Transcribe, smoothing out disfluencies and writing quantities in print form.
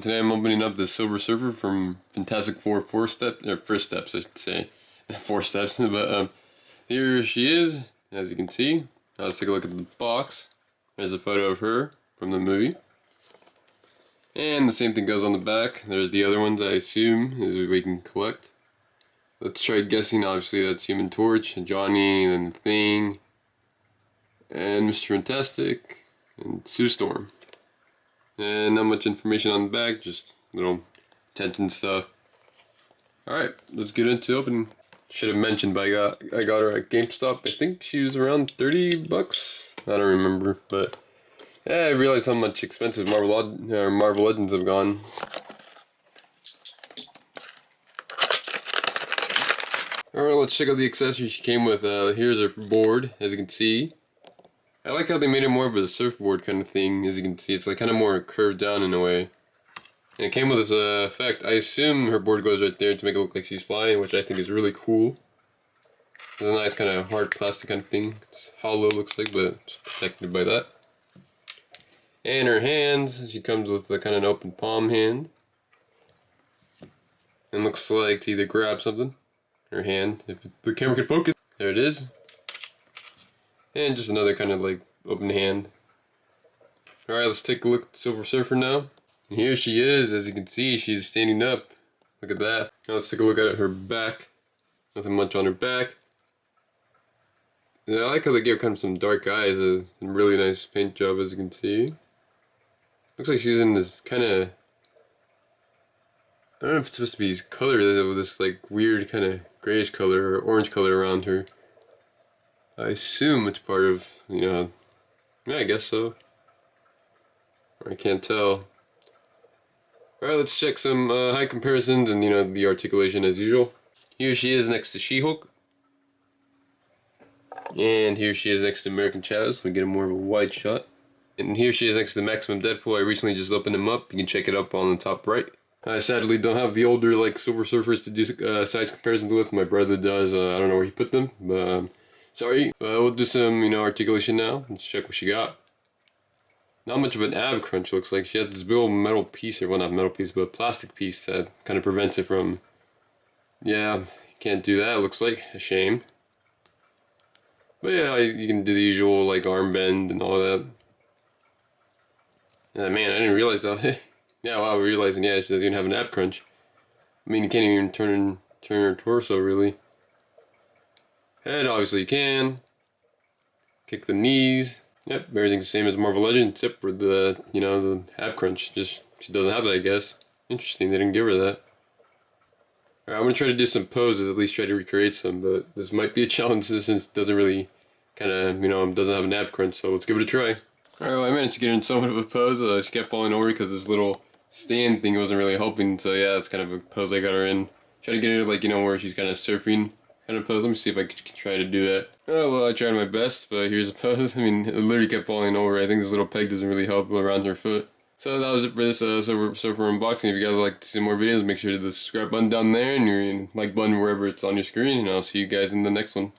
today I'm opening up the Silver Surfer from Fantastic Four First Steps, I should say. 4 steps, but here she is, as you can see. Now let's take a look at the box. There's a photo of her from the movie. And the same thing goes on the back. There's the other ones I assume is we can collect. Let's try guessing. Obviously that's Human Torch, and Johnny, and the Thing, and Mr. Fantastic, and Sue Storm. And not much information on the back, just little attention stuff. Alright, let's get into opening. Should have mentioned, but I got her at GameStop. I think she was around 30 bucks. I don't remember, but yeah, I realized how much expensive Marvel Legends have gone. Alright, let's check out the accessories she came with. Here's her board, as you can see. I like how they made it more of a surfboard kind of thing. As you can see, it's like kind of more curved down in a way. And it came with this effect. I assume her board goes right there to make it look like she's flying, which I think is really cool. It's a nice kind of hard plastic kind of thing. It's hollow, looks like, but it's protected by that. And her hands, she comes with a kind of an open palm hand. And looks like to either grab something, her hand, if the camera can focus. There it is. And just another kind of like open hand. Alright, let's take a look at the Silver Surfer now. And here she is, as you can see, she's standing up. Look at that. Now let's take a look at her back. Nothing much on her back. And I like how they give kind of some dark eyes, a really nice paint job, as you can see. Looks like she's in this kind of, I don't know if it's supposed to be color, with this like weird kind of grayish color or orange color around her. I assume it's part of, yeah, I guess so. I can't tell. Alright, let's check some height comparisons and, the articulation as usual. Here she is next to She-Hulk. And here she is next to American Shadow, so we get a more of a wide shot. And here she is next to Maximum Deadpool. I recently just opened him up. You can check it up on the top right. I sadly don't have the older, like, Silver Surfers to do size comparisons with. My brother does. I don't know where he put them, but sorry. We'll do some, articulation now. Let's check what she got. Not much of an ab crunch, looks like. She has this big old metal piece, or well, not metal piece, but a plastic piece that kind of prevents it from, yeah, can't do that, looks like. A shame. But yeah, you can do the usual, like, arm bend and all that. Man, I didn't realize that. Yeah, wow, realizing, yeah, she doesn't even have an ab crunch. I mean, you can't even turn her torso, really. Head, obviously you can. Kick the knees. Yep, everything's the same as Marvel Legends, except for the, the ab crunch. Just, she doesn't have that, I guess. Interesting, they didn't give her that. Alright, I'm gonna try to do some poses, at least try to recreate some, but this might be a challenge since it doesn't really kind of, doesn't have an ab crunch, so let's give it a try. Alright, well, I managed to get her in somewhat of a pose. She kept falling over because this little stand thing wasn't really helping, so yeah, that's kind of a pose I got her in. Try to get her, like, where she's kind of surfing kind of pose. Let me see if I can try to do that. Oh, well, I tried my best, but here's a pose. I mean, it literally kept falling over. I think this little peg doesn't really help around her foot. So that was it for this Surfer unboxing. If you guys would like to see more videos, make sure to hit the subscribe button down there and your like button wherever it's on your screen, and I'll see you guys in the next one.